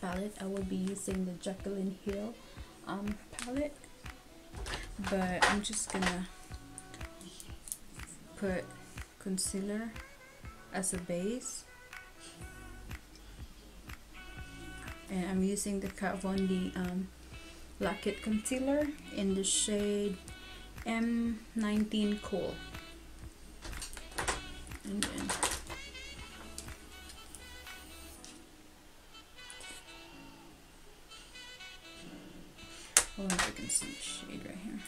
palette, I will be using the Jaclyn Hill palette, but I'm just gonna put concealer as a base, and I'm using the Kat Von D Black It Concealer in the shade M19 Kohl. And then I can see the shade right here.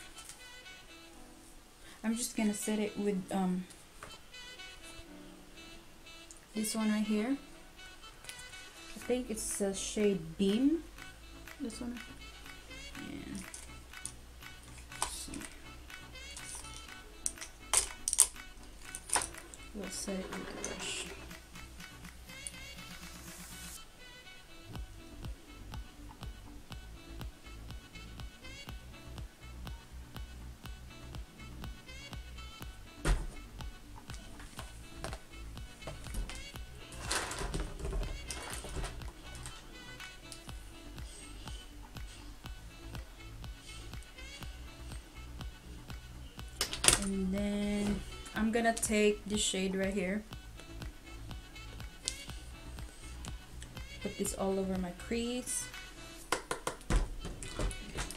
I'm just gonna set it with this one right here. I think it's a shade Beam. This one. And we'll set it with the brush. And then I'm gonna take this shade right here, put this all over my crease.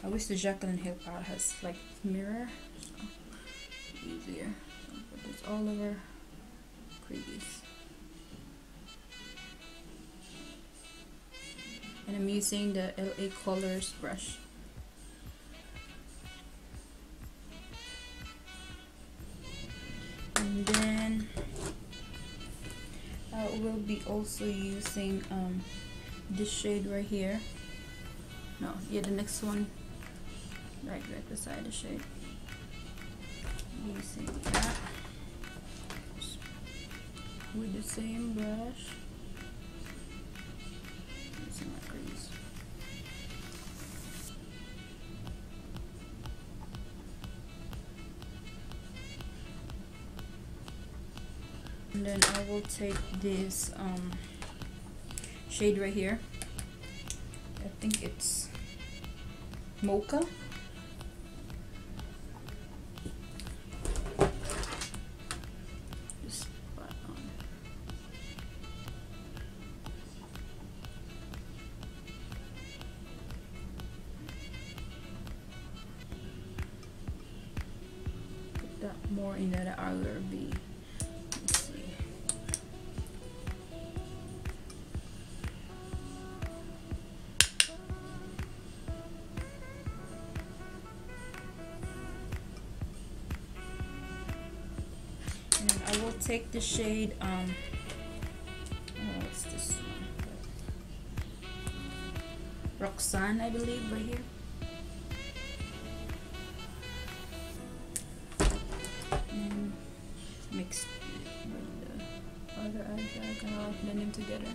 I wish the Jaclyn Hill palette has like mirror, so easier. So put this all over crease. And I'm using the LA Colors brush. And then I will be also using this shade right here. No, yeah, the next one, right beside the shade. Using that with the same brush. Using my crease. And then I will take this shade right here. I think it's Mocha. Just spot on. Put that more in the outer V. I will take the shade what's this one? Roxanne, I believe, right here. And mix it with the other eyeshadow, kind of like blend them together.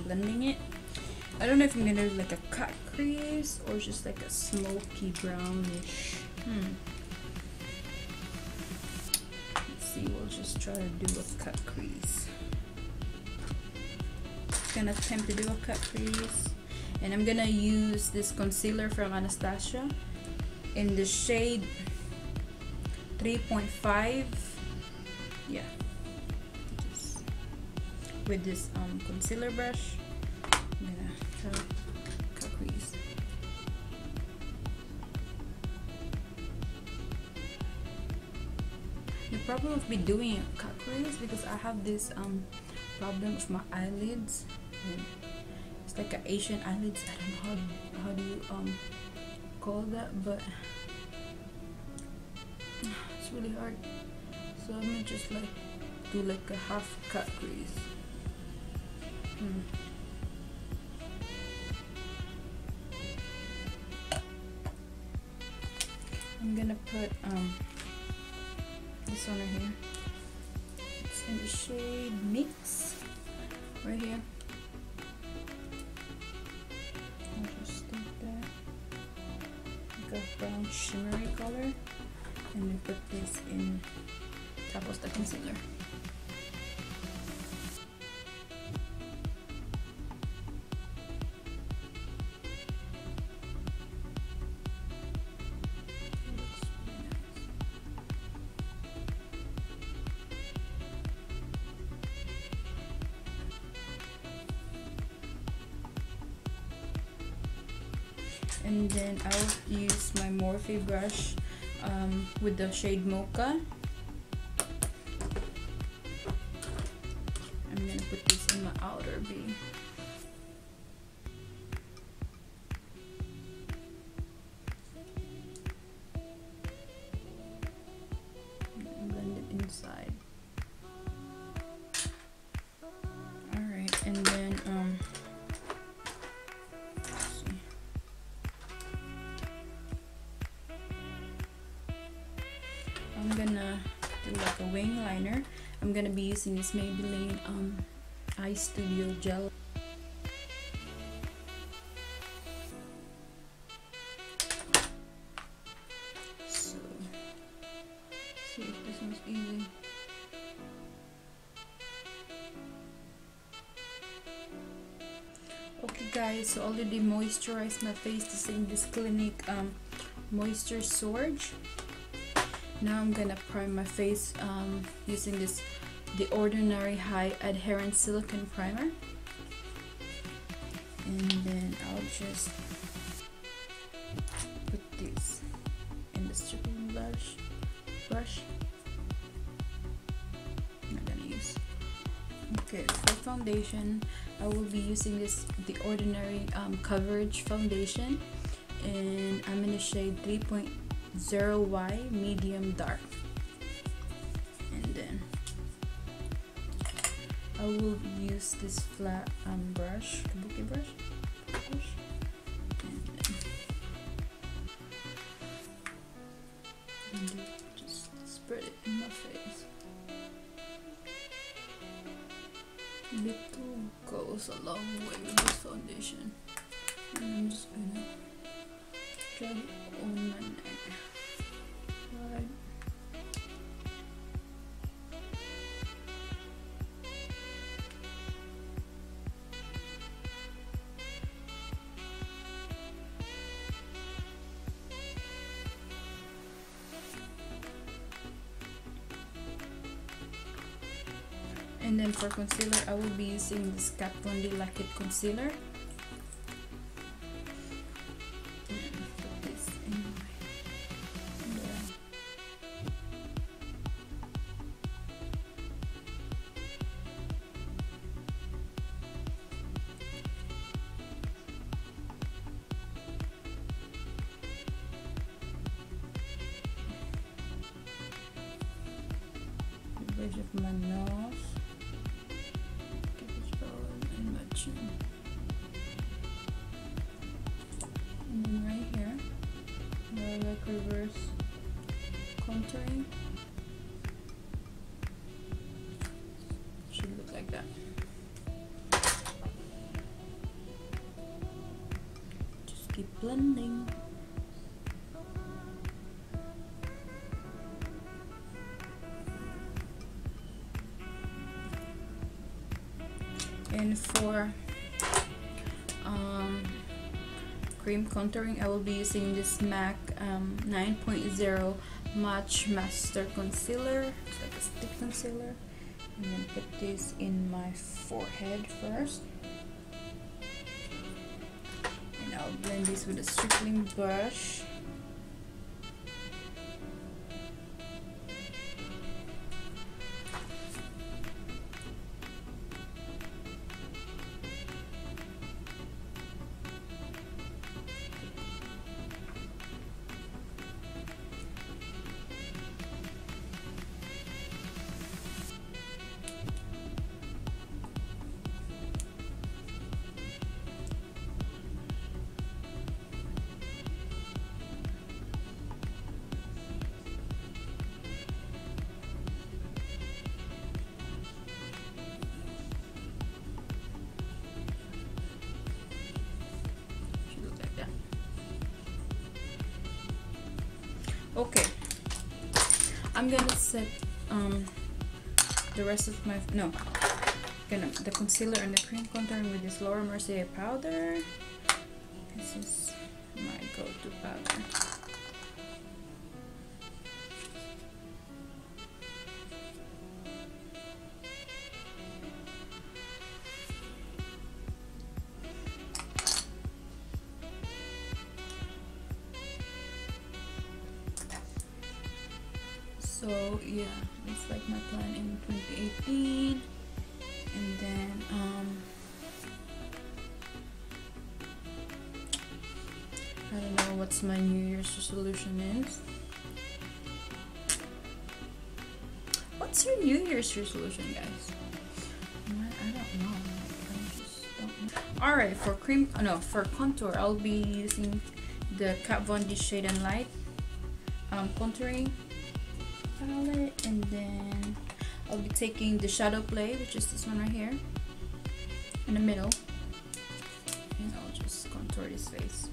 Blending it. I don't know if I'm gonna do like a cut crease or just like a smoky brownish. Let's see, we'll just try to do a cut crease. Gonna attempt to do a cut crease, and I'm gonna use this concealer from Anastasia in the shade 3.5. Yeah, with this concealer brush. I'm gonna try to cut crease. The problem with me doing a cut crease because I have this problem with my eyelids. And it's like an Asian eyelids. I don't know how do you call that, but it's really hard. So I'm gonna just like do like a half cut crease. I'm gonna put this one right here. It's in the shade Mix right here. I'll just like a brown shimmery color, and then put this in top of the concealer. And then I'll use my Morphe brush with the shade Mocha. I'm gonna put this in my outer V. And blend it inside. Alright, and then I'm gonna do like a wing liner. I'm gonna be using this Maybelline Eye Studio Gel. So, see if this one's easy. Okay guys, so already moisturized my face using this Clinique Moisture Surge. Now I'm gonna prime my face using this The Ordinary High Adherence Silicone Primer. And then I'll just put this in the stripping brush. I'm not gonna use. Okay, for foundation, I will be using this The Ordinary Coverage Foundation, and I'm in the shade 3.0Y Medium Dark. And then I will use this flat brush, kabuki brush, and then just spread it in my face. Little goes a long way with this foundation. And I'm just gonna drag it on my neck. Right. And then for concealer, I will be using this Kat Von D Lack-It Concealer. Put this in there. The bridge of my nose. And then right here, like reverse contouring. Should look like that. Just keep blending. And for cream contouring, I will be using this MAC 9.0 Match Master Concealer. It's like a stick concealer. And then put this in my forehead first. And I'll blend this with a stripping brush. Okay, I'm gonna set the rest of my the concealer and the cream contouring with this Laura Mercier powder. This is my go-to powder. So yeah, that's like my plan in 2018. And then I don't know what's my New Year's resolution is. What's your New Year's resolution, guys? I don't know. I just don't know. Alright, for for contour, I'll be using the Kat Von D Shade and Light contouring palette, and then I'll be taking the Shadow Play, which is this one right here in the middle, and I'll just contour this face.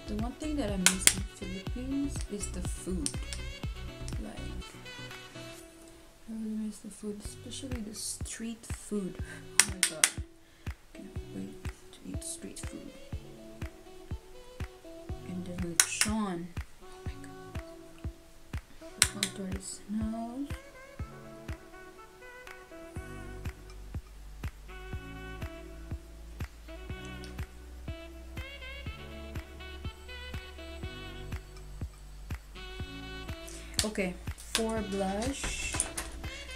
The one thing that I miss in Philippines is the food. Like, I really miss the food, especially the street food. Oh my god, I can't wait to eat street food. And then with Sean, oh my god, contour his nose. Okay, for blush,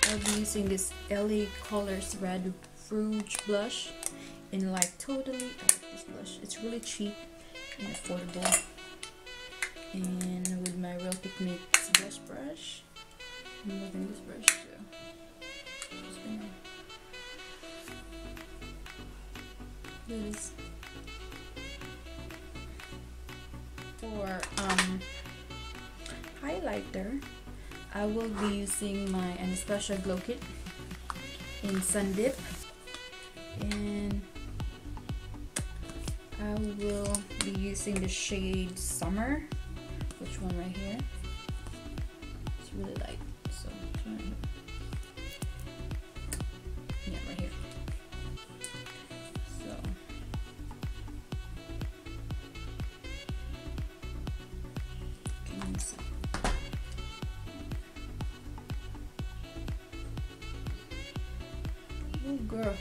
I'll be using this LA Colors Red Rouge blush in like totally. I like this blush. It's really cheap and affordable. And with my Real Techniques blush brush, I'm loving this brush too. Just gonna do this. For highlighter, I will be using my Anastasia Glow Kit in Sun Dip, and I will be using the shade Summer, which one right here. It's really light, so right here. Yeah, right here. So can you see? Oh girl.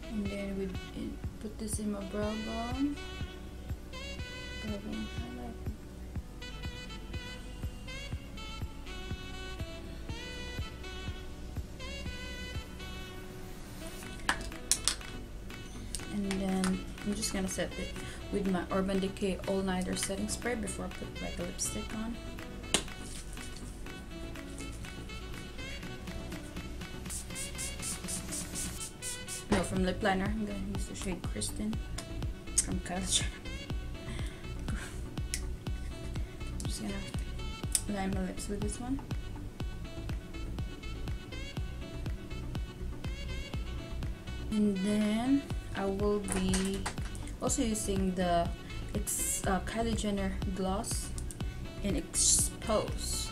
And then we put this in my brow bone. Brow bone highlight. And then I'm just gonna set it with my Urban Decay All Nighter setting spray before I put like a lipstick on. No, from lip liner, I'm gonna use the shade Kristen from Kylie Jenner. I'm just gonna line my lips with this one. And then I will be also using the Kylie Jenner gloss in Expose.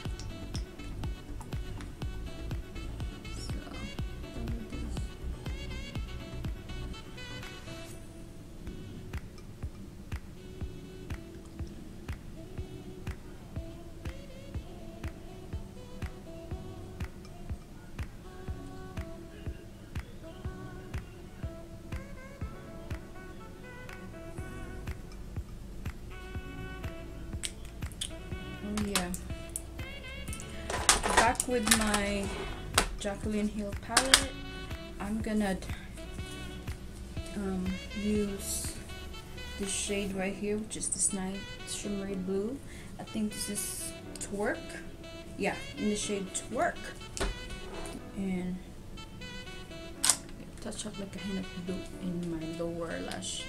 Yeah, back with my Jaclyn Hill palette. I'm gonna use this shade right here, which is this nice shimmery blue. I think this is Twerk. Yeah, in the shade Twerk. and touch up like a hint of blue in my lower lash.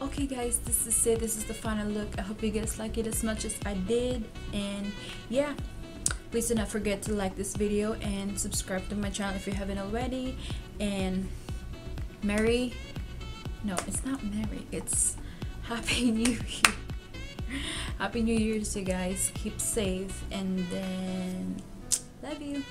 Okay guys, this is it. This is the final look. I hope you guys like it as much as I did, and yeah, please do not forget to like this video and subscribe to my channel if you haven't already. And it's not Merry, it's Happy New Year. Happy New Year to you guys. Keep safe, and then love you.